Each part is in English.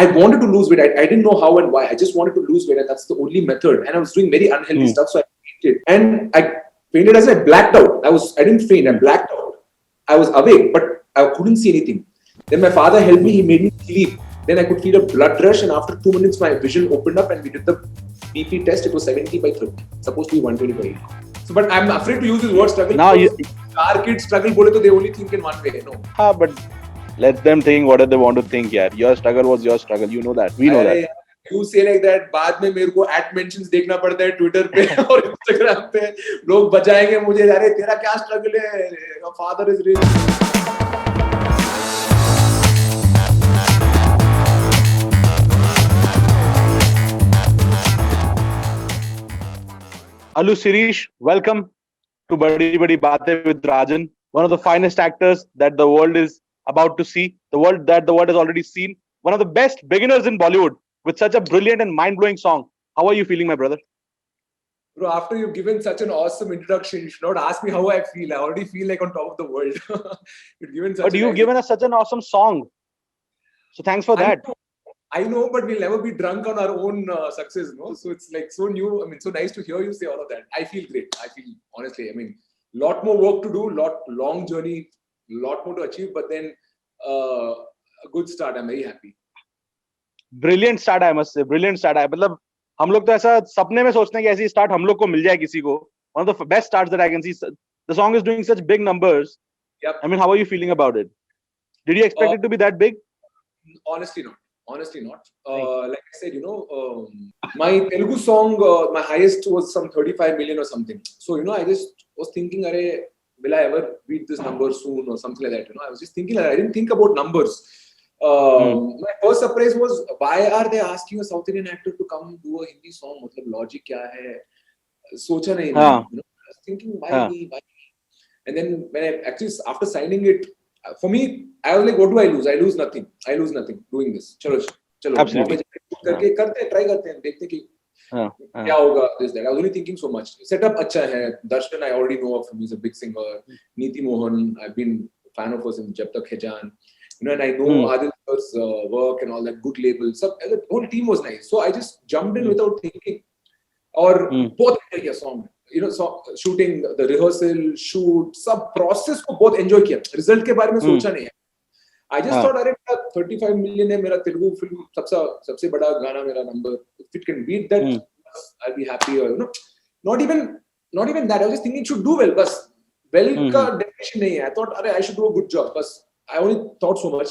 I wanted to lose weight. I didn't know how and why. I just wanted to lose weight, and that's the only method. And I was doing very unhealthy stuff, so I fainted. And I fainted as I blacked out. I didn't faint. I blacked out. I was awake, but I couldn't see anything. Then my father helped me. He made me sleep. Then I could feel a blood rush, and after 2 minutes, my vision opened up, and we did the BP test. It was 70/30. Supposed to be 120/80. So, but I'm afraid to use this word struggle. Now our kids struggle, bole to they only think in one way. No. but let them think whatever they want to think. Yeah, your struggle was your struggle. You know that. We know that. You say like that. बाद में मेरे को @mentions देखना पड़ता है Twitter पे और Instagram पे. लोग बजाएंगे मुझे. अरे तेरा क्या struggle है? Your father is rich. Alu Sirish, welcome to Badi Badi Baatein with Rajan, one of the finest actors that the world is about to see, the world has already seen, one of the best beginners in Bollywood with such a brilliant and mind-blowing song. How are you feeling, my brother? Bro, after you've given such an awesome introduction, you should not ask me how I feel. I already feel like on top of the world. You've given us such an awesome song. So thanks for that. I know, but we'll never be drunk on our own success, no? So it's like so new. I mean, so nice to hear you say all of that. I feel great. I feel, honestly, I mean, lot more work to do, long journey, lot more to achieve, but then a good start. I'm very happy. Brilliant start, I must say. Brilliant start. मतलब हम लोग तो ऐसा सपने में सोचते हैं कि ऐसी स्टार्ट हम लोग को मिल जाए किसी को. One of the best starts that I can see. The song is doing such big numbers. Yep. I mean, how are you feeling about it? Did you expect it to be that big? Honestly not. Like I said, my Telugu song, my highest was some 35 million or something. So, I just was thinking, will I ever beat this number soon or something like that? I was just thinking, I didn't think about numbers. My first surprise was, why are they asking a South Indian actor to come do a Hindi song? Matlab, logic kya hai? Socha nahi. I was thinking, why me? And then when I actually, after signing it, for me, I was like, what do I lose? I lose nothing doing this. Chalo. Absolutely. Try karte hain, dekhte ki kya hoga, this, that. I was only thinking so much. Setup acha hai. Darshan, I already know of him. He's a big singer. Neeti Mohan, I've been a fan of hers since Jab Tak Hai Jaan. And I know Adil sir's work and all that, good labels. So the whole team was nice. So I just jumped in without thinking. Or both enjoy song. So shooting, the rehearsal, shoot, सब process को बहुत enjoy किया. Result के बारे में सोचा नहीं है. I just thought, अरे 35 million है मेरा तेलुगु फिल्म सबसे बड़ा गाना मेरा number. If it can beat that, I'll be happy. Or not even that. I was just thinking it should do well. बस well का definition नहीं है. I thought, अरे I should do a good job. बस I only thought so much.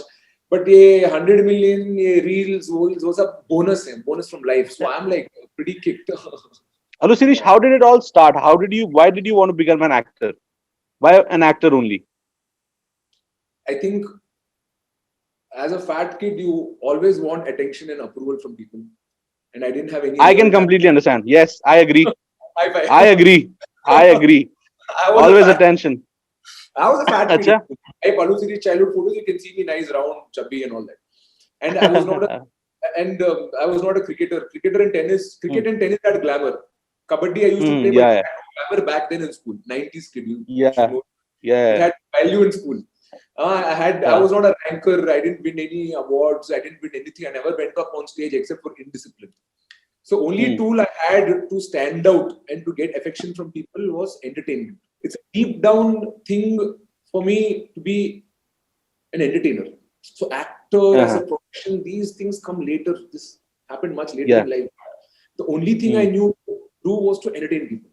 But ये 100 million ये reels वो सब bonus from life. So I'm like pretty kicked. Alu Sirish, how did it all start? Why did you want to become an actor? Why an actor only? I think as a fat kid, you always want attention and approval from people. And I didn't have any. I can completely understand. Yes, I agree. High five. I agree. Always attention. I was a fat kid. I have Alu Sirish childhood photos. You can see me nice, round, chubby and all that. And I was not a cricketer. Cricket and tennis had glamour. Kabaddi, I used to play, but glamour back then in school. 90s kid. It had value in school. I was not a ranker. I didn't win any awards. I didn't win anything. I never went up on stage except for indiscipline. So only tool I had to stand out and to get affection from people was entertainment. It's a deep down thing for me to be an entertainer. So actor as a profession, these things come later. This happened much later in life. The only thing I knew to do was to entertain people.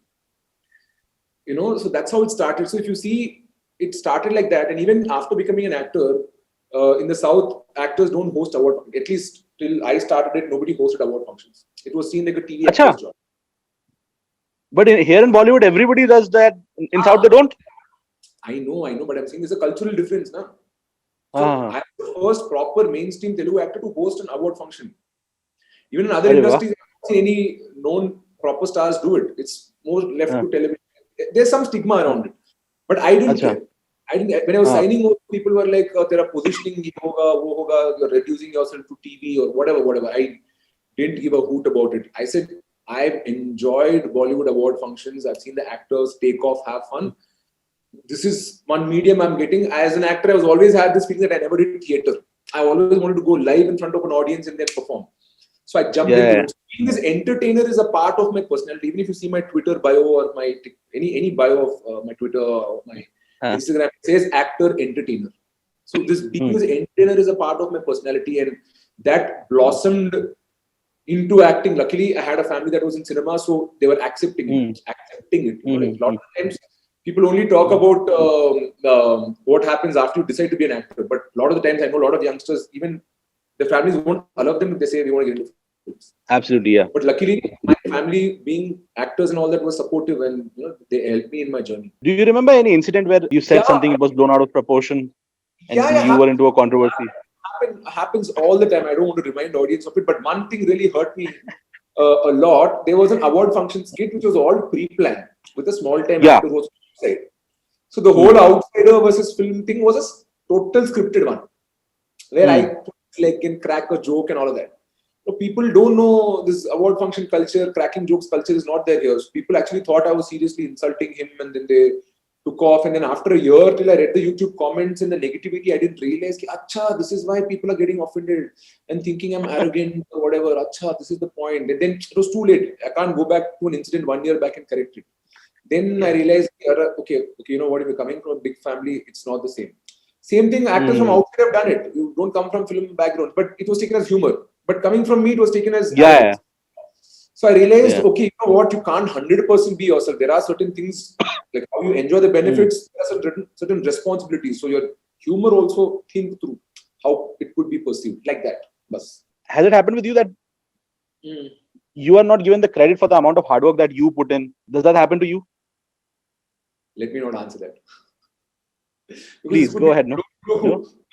So that's how it started. So if you see, it started like that. And even after becoming an actor, in the South, actors don't host award functions. At least till I started it, nobody hosted award functions. It was seen like a TV actor's job. But here in Bollywood, everybody does that. In South, they don't. I know. But I'm saying there's a cultural difference, na? So I'm the first proper mainstream Telugu actor to host an award function. Even in other industries, I haven't seen any known proper stars do it. It's more left to television. There's some stigma around it. But I didn't care. When I was signing, people were like, "Tera positioning ye hoga, wo hoga, you're reducing yourself to TV or whatever." I didn't give a hoot about it. I said, I've enjoyed Bollywood award functions. I've seen the actors take off, have fun. This is one medium I'm getting. As an actor, I was always had this feeling that I never did theatre. I always wanted to go live in front of an audience and then perform. So I jumped Yeah. into it. Being this entertainer is a part of my personality. Even if you see my Twitter bio or my any bio of my Twitter or my Instagram, it says actor entertainer. So this being this entertainer is a part of my personality, and that blossomed into acting. Luckily, I had a family that was in cinema, so they were accepting it. Like a lot of times, people only talk about what happens after you decide to be an actor. But a lot of the times, I know a lot of youngsters, even the families won't allow them if they say we want to get into films. Absolutely, yeah. But luckily, my family, being actors and all that, was supportive, and they helped me in my journey. Do you remember any incident where you said something that was blown out of proportion, and you were into a controversy? Happens all the time. I don't want to remind the audience of it, but one thing really hurt me a lot. There was an award function skit which was all pre-planned with a small-time actor who was outside. So the whole outsider versus film thing was a total scripted one, where I can crack a joke and all of that. So people don't know this award function culture, cracking jokes culture is not there here. So people actually thought I was seriously insulting him, and then they took off. And then after a year, till I read the YouTube comments and the negativity, I didn't realize, acha, this is why people are getting offended and thinking I'm arrogant or whatever. Acha, this is the point. And then it was too late. I can't go back to an incident 1 year back and correct it. Then I realized, okay, you know what? If you're coming from a big family, it's not the same. Same thing, actors from outside have done it. You don't come from film background, but it was taken as humor. But coming from me, it was taken as arrogance. So I realized, okay, you know what? You can't 100% be yourself. There are certain things, like how you enjoy the benefits, there are certain responsibilities. So your humor also think through how it could be perceived, like that. Bas. Has it happened with you that you are not given the credit for the amount of hard work that you put in? Does that happen to you? Let me not answer that. Please go ahead. No?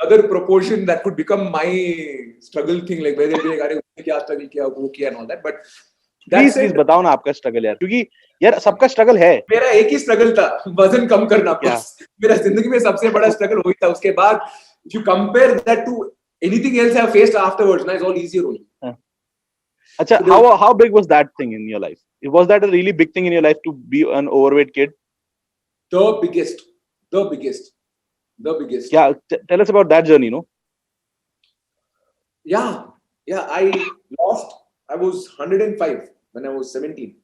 Other proportion that could become my struggle thing, like where they'll be like, kya struggle kiya, wo kiya and all that. But please बताओ ना आपका struggle यार, क्योंकि यार सबका struggle है. मेरा एक ही स्ट्रगल था, वजन कम करना. मेरा जिंदगी में सबसे बड़ा स्ट्रगल वही था. उसके बाद if you compare that to anything else I have faced afterwards, it's all easier only. Acha, how big was that thing in your life? Was that a really big thing in your life to be an overweight kid? The biggest. Yeah, tell us about that journey, no? Yeah, I was 105 when I was 17.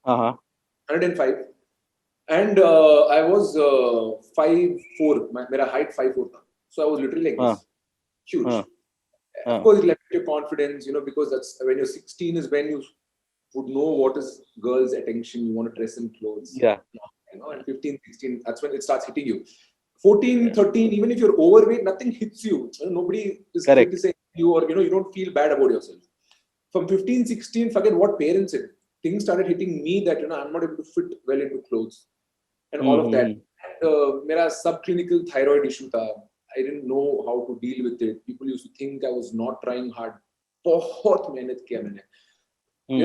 105. And I was 5'4". My height 5'4". So I was literally like this. Huge. Of course, it left your confidence, because that's when you're 16 is when you would know what is girls' attention. You want to dress in clothes. Yeah. And 15, 16, that's when it starts hitting you. 14, 13, even if you're overweight, nothing hits you. Nobody is criticizing you, or you don't feel bad about yourself. From 15, 16, forget what parents said. Things started hitting me that I'm not able to fit well into clothes and all of that. And mera subclinical thyroid issue tha. I didn't know how to deal with it. People used to think I was not trying hard. बहुत मेहनत किया मैंने.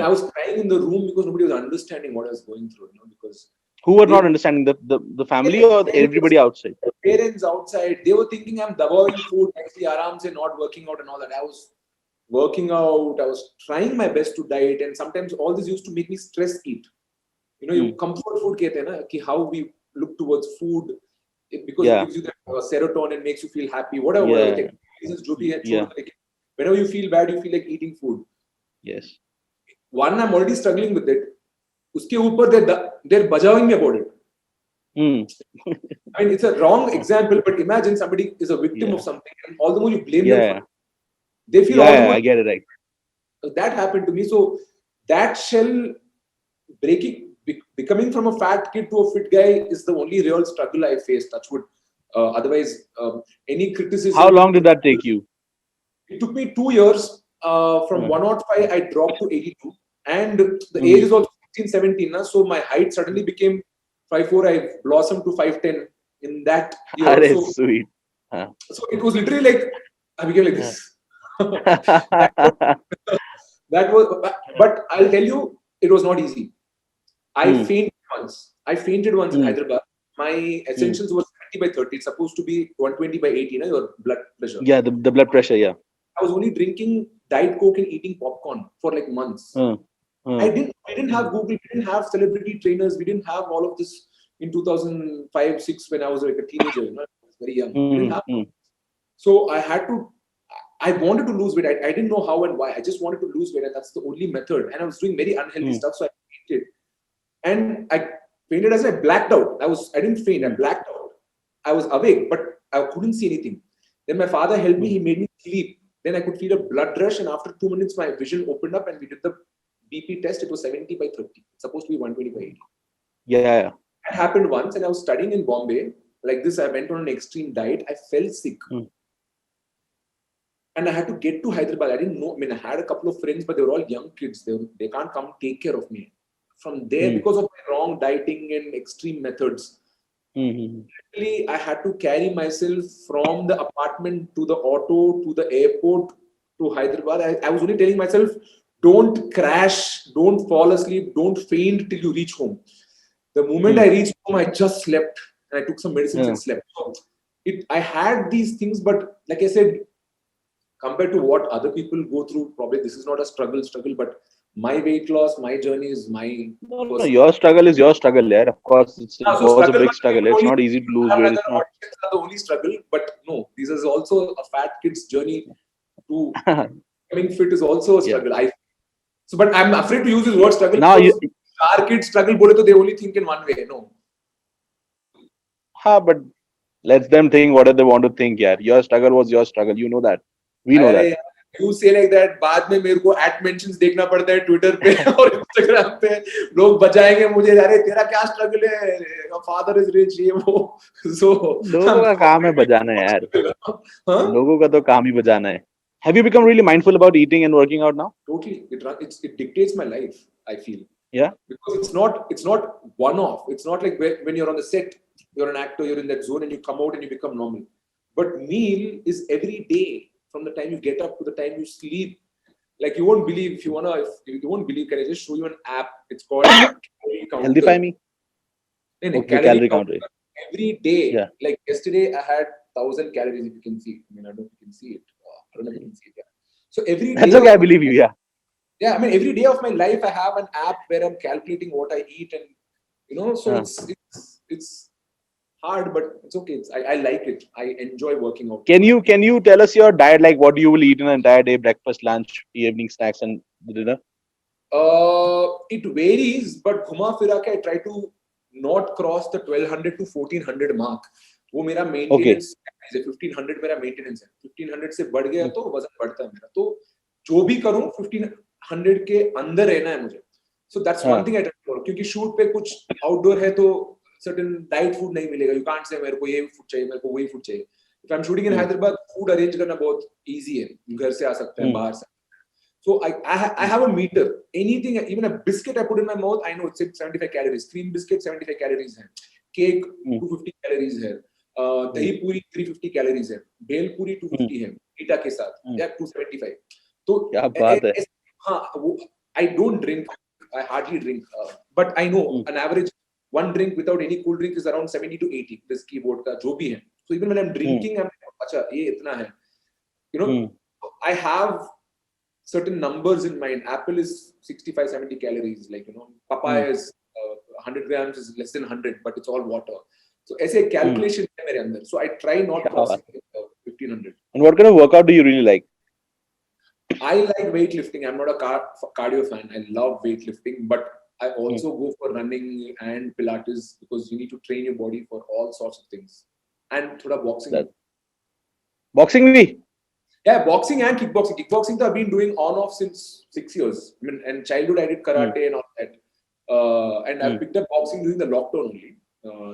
I was crying in the room because nobody was understanding what I was going through. Because who were not understanding, the family or everybody outside? The parents outside, they were thinking I'm dabawing food, actually aram se, not working out and all that. I was working out, I was trying my best to diet, and sometimes all this used to make me stress eat. You comfort food kehte hai na, ki how we look towards food, because it gives you that serotonin, makes you feel happy, whatever. Whenever you feel bad, you feel like eating food. Yes. One, I'm already struggling with it. Uske upar they're bajawing about it. I mean, it's a wrong example, but imagine somebody is a victim of something, and all the more you blame them for it, they feel all the more. I get it, right. So that happened to me. So that shell breaking, becoming from a fat kid to a fit guy is the only real struggle I faced. Touch wood. Otherwise, any criticism. How long did that take you? It took me 2 years. From 105, I dropped to 82. And the age is also 16, 17. So my height suddenly became 5'4". I blossomed to 5'10" in that year. That is sweet. So it was literally like, I became like this. That was, but I'll tell you, it was not easy. I fainted once in Hyderabad. My essentials were 70/30. It's supposed to be 120/80, your blood pressure. Yeah, the blood pressure, yeah. I was only drinking Diet Coke and eating popcorn for like months. We didn't have Google, we didn't have celebrity trainers, we didn't have all of this in 2005, 6 when I was like a teenager, I was very young. We didn't have. So I had to I wanted to lose weight. I didn't know how and why. I just wanted to lose weight, and that's the only method. And I was doing very unhealthy stuff, so I fainted. And I fainted as I blacked out. I didn't faint. I blacked out. I was awake, but I couldn't see anything. Then my father helped me. He made me sleep. Then I could feel a blood rush, and after 2 minutes, my vision opened up, and we did the BP test. It was 70/30. It's supposed to be 120/80. Yeah. That happened once, and I was studying in Bombay. Like this, I went on an extreme diet. I fell sick. And I had to get to Hyderabad. I didn't know. I mean, I had a couple of friends, but they were all young kids. They can't come take care of me. From there, because of my wrong dieting and extreme methods, literally, I had to carry myself from the apartment to the auto to the airport to Hyderabad. I was only telling myself, don't crash, don't fall asleep, don't faint till you reach home. The moment I reached home, I just slept and I took some medicines and slept. So I had these things, but like I said, compared to what other people go through, probably this is not a struggle, but my weight loss, my journey is my. No, your struggle is your struggle, yeah. Of course, it was a big struggle. It's not easy to lose weight. It's not the only struggle, but no, this is also a fat kid's journey to becoming fit is also a struggle. But I'm afraid to use this word struggle because our kids struggle, so they only think in one way. No. But let them think whatever they want to think, yeah. Your struggle was your struggle. You know that. We know that. You say like that, बाद में मेरे को @mentions देखना पड़ता है Twitter पे और Instagram पे लोग बजाएंगे मुझे अरे तेरा क्या struggle है your father is rich ये वो so लोगों का काम है बजाना यार लोगों का तो काम ही बजाना है. Have you become really mindful about eating and working out now? Totally. It dictates my life, I feel. Yeah. Because it's not one-off. It's not like when you're on the set, you're an actor, you're in that zone and you come out and you become normal. But meal is every day. From the time you get up to the time you sleep, like you won't believe. If you won't believe, can I just show you an app? It's called Calorie Counter. Healthify Me. Calorie Counter. Every day, yeah. Like yesterday, I had 1,000 calories. If you can see, I mean, I don't know if you can see it. I don't know if you can see it. Yeah. So every day. That's okay. I believe you. Yeah. Yeah, I mean, every day of my life, I have an app where I'm calculating what I eat, and so it's hard, but it's okay. I like it. I enjoy working out. Can you tell us your diet? Like, what do you will eat in an entire day? Breakfast, lunch, evening snacks, and dinner? It varies, but घुमा फिरा के I try to not cross the 1,200 to 1,400 mark. वो मेरा maintenance है. 1,500 मेरा maintenance है. 1,500 से बढ़ गया तो वजन बढ़ता है मेरा. तो जो भी करूँ 1,500 के अंदर रहना है मुझे. So that's one thing I try to do. क्योंकि shoot पे कुछ outdoor है तो certain diet food नहीं मिलेगा. You can't say मेरे को ये food चाहिए, मेरे को वही food चाहिए. If I'm shooting in Hyderabad, food arrange करना बहुत easy है. घर से आ सकते हैं, बाहर से. So I have a meter. Anything, even a biscuit I put in my mouth, I know it's 75 calories. Cream biscuit 75 calories है. Cake 250 calories है. दही पूरी 350 calories है. भेल पूरी 250 है. पीटा के साथ या 275. तो क्या बात है? हाँ, I don't drink. I hardly drink. But I know an average one drink without any cool drink is around 70 to 80. This keyboard का जो भी है. So even when I'm drinking, I'm like, अच्छा ये इतना है. I have certain numbers in mind. Apple is 65-70 calories. Like papaya is 100 grams is less than 100, but it's all water. So ऐसे calculation है मेरे अंदर. So I try not to cross 1,500. And what kind of workout do you really like? I like weightlifting. I'm not a cardio fan. I love weightlifting, but I also go for running and Pilates because you need to train your body for all sorts of things. And thoda boxing. Boxing bhi? Yeah, boxing and kickboxing. Kickboxing I've been doing on off since 6 years. I mean, and childhood I did karate and all that. And I picked up boxing during the lockdown only,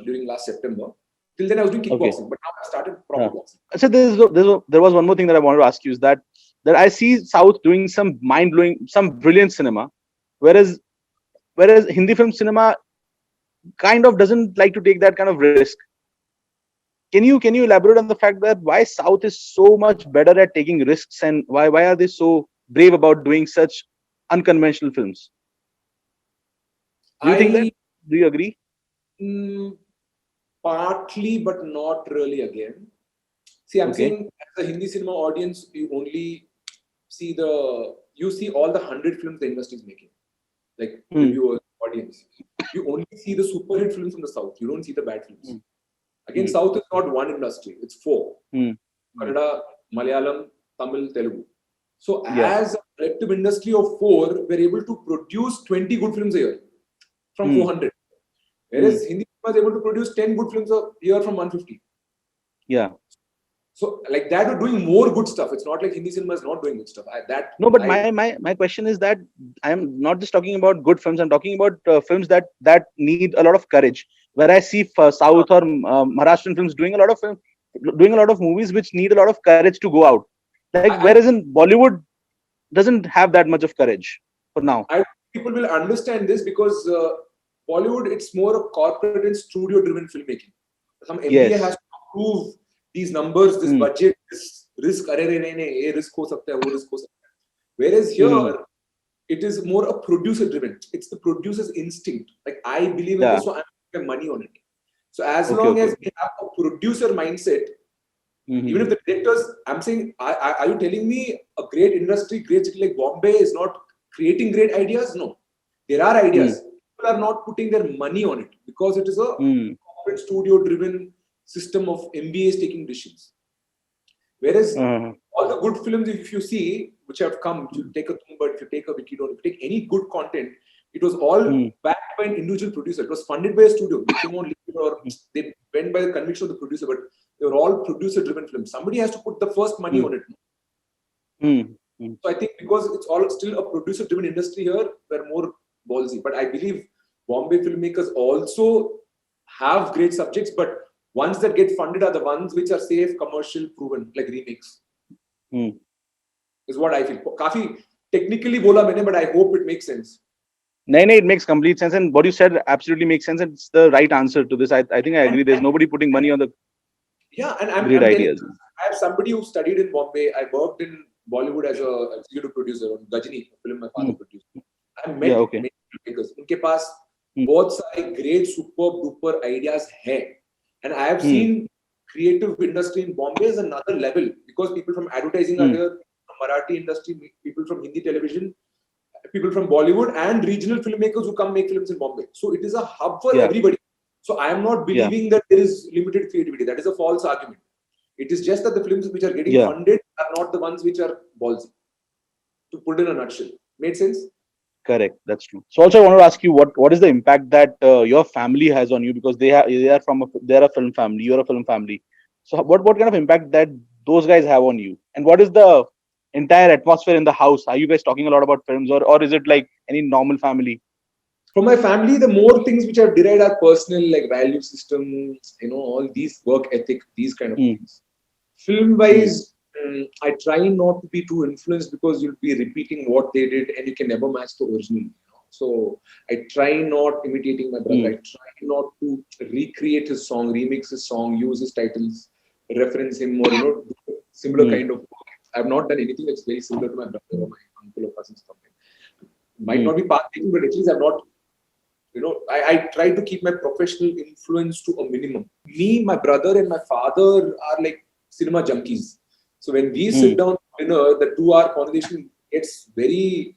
during last September. Till then I was doing kickboxing, but now I started proper boxing. So there was one more thing that I wanted to ask you is that I see South doing some mind-blowing, some brilliant cinema, whereas Hindi film cinema kind of doesn't like to take that kind of risk. Can you elaborate on the fact that why South is so much better at taking risks and why are they so brave about doing such unconventional films? Do you think that? Do you agree? Partly, but not really again. See, I'm saying as a Hindi cinema audience, you only see all the 100 films the industry is making. Like reviewers, audience. You only see the super hit films from the South. You don't see the bad films. Again, South is not one industry. It's 4. Kannada, Malayalam, Tamil, Telugu. So Yeah. as a collective industry of 4, we're able to produce 20 good films a year from 400. Whereas Hindi cinema is able to produce 10 good films a year from 150. Yeah. So like that, we're doing more good stuff. It's not like Hindi cinema is not doing good stuff. No, but my question is that I'm not just talking about good films. I'm talking about films that need a lot of courage. Where I see South or Maharashtrian films doing a lot of movies which need a lot of courage to go out. Like whereas in Bollywood doesn't have that much of courage for now. People will understand this because Bollywood, it's more a corporate and studio-driven filmmaking. Some MBA has to approve these numbers, this budget, this risk. Ye risk ho sakta hai, wo risk ho sakta hai. Whereas here, it is more a producer-driven. It's the producer's instinct. Like I believe in this, so I'm putting money on it. So as long as we have a producer mindset, even if the directors, I'm saying, are you telling me a great industry, great city like Bombay is not creating great ideas? No, there are ideas. People are not putting their money on it because it is a corporate studio-driven system of MBAs taking decisions. Whereas all the good films, if you see, which have come, if you take a Tumbad, if you take a Wikido, if you take any good content, it was all backed by an individual producer. It was funded by a studio. They came on or they went by the conviction of the producer, but they were all producer-driven films. Somebody has to put the first money on it. So I think because it's all still a producer-driven industry here, we're more ballsy. But I believe Bombay filmmakers also have great subjects, but ones that get funded are the ones which are safe, commercial, proven, like remakes. Is what I feel. Kafi technically bola maine, but I hope it makes sense. No, it makes complete sense, and what you said absolutely makes sense. It's the right answer to this. I think I agree. There's nobody putting money on the great ideas. I have somebody who studied in Bombay. I worked in Bollywood as a executive producer on Gajini, a film my father produced. I met many filmmakers. उनके पास बहुत सारे great super duper ideas हैं, and I have seen creative industry in Bombay is another level because people from advertising are here, from Marathi industry, people from Hindi television, people from Bollywood, and regional filmmakers who come make films in Bombay. So it is a hub for everybody. So I am not believing that there is limited creativity. That is a false argument. It is just that the films which are getting funded are not the ones which are ballsy. To put in a nutshell. Made sense? Correct. That's true. So also I want to ask you what is the impact that your family has on you, because they're a film family. You're a film family. So what kind of impact that those guys have on you, and what is the entire atmosphere in the house? Are you guys talking a lot about films, or is it like any normal family? From my family, the more things which I've derived are personal, like value systems, all these work ethic, these kind of things. Film wise, I try not to be too influenced because you'll be repeating what they did and you can never match the original. So I try not imitating my brother. I try not to recreate his song, remix his song, use his titles, reference him, or do similar kind of work. I've not done anything that's very similar to my brother or my uncle or cousins. Might not be path taking, but at least I've not. I try to keep my professional influence to a minimum. Me, my brother, and my father are like cinema junkies. So when we sit down for dinner, the 2-hour conversation gets very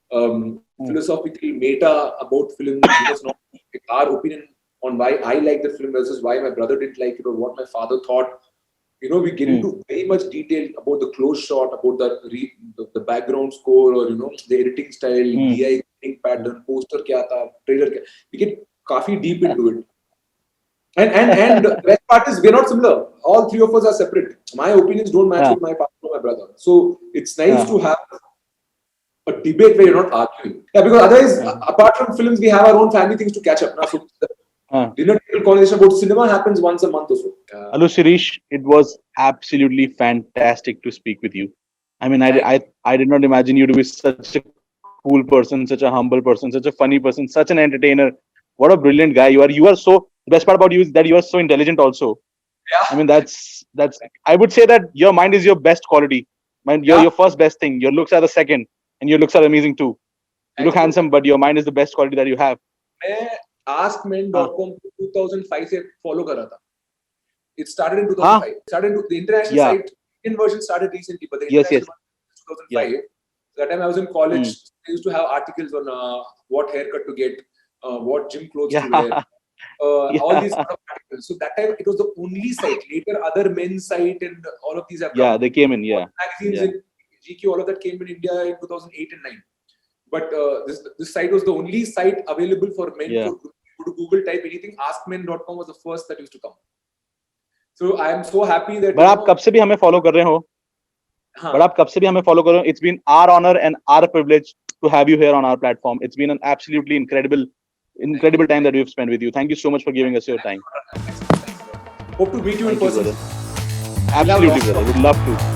philosophical, meta about film. It's not like our opinion on why I like the film versus why my brother didn't like it or what my father thought. We get into very much detail about the close shot, about the background score, or the editing style, DI editing pattern, poster kya tha, trailer kya. We get काफी deep into it. And the best part is we're not similar. All three of us are separate. My opinions don't match with my father or my brother. So it's nice to have a debate where you're not arguing. Yeah, because otherwise, apart from films, we have our own family things to catch up. So dinner table conversation about cinema happens once a month or so. Hello, Shirish. It was absolutely fantastic to speak with you. I mean, I did not imagine you to be such a cool person, such a humble person, such a funny person, such an entertainer. What a brilliant guy you are. The best part about you is that you are so intelligent also. Yeah. I mean, that's I would say that your mind is your best quality. Your first best thing. Your looks are the second, and your looks are amazing too. You look handsome, but your mind is the best quality that you have. AskMen.com 2005 से follow कर रहा था. It started in 2005. The international site, Indian version started recently, but the international one was 2005. So that time I was in college. I used to have articles on what haircut to get, what gym clothes to wear. all these sort of articles. So that time it was the only site. Later, other men's site and all of these have come. Yeah, they came in. Yeah, Magazines yeah. in GQ, all of that came in India in 2008 and 9. But this site was the only site available for men. Yeah. For go to Google, type anything. AskMen.com was the first that used to come. So I am so happy that. But आप कब से भी हमें follow कर रहे हो? But आप कब से भी हमें follow कर रहे हो? It's been our honor and our privilege to have you here on our platform. It's been an absolutely incredible time that we've spent with you. Thank you so much for giving us your time. Hope to meet you in Thank you, person. brother. Absolutely, brother. Would love to.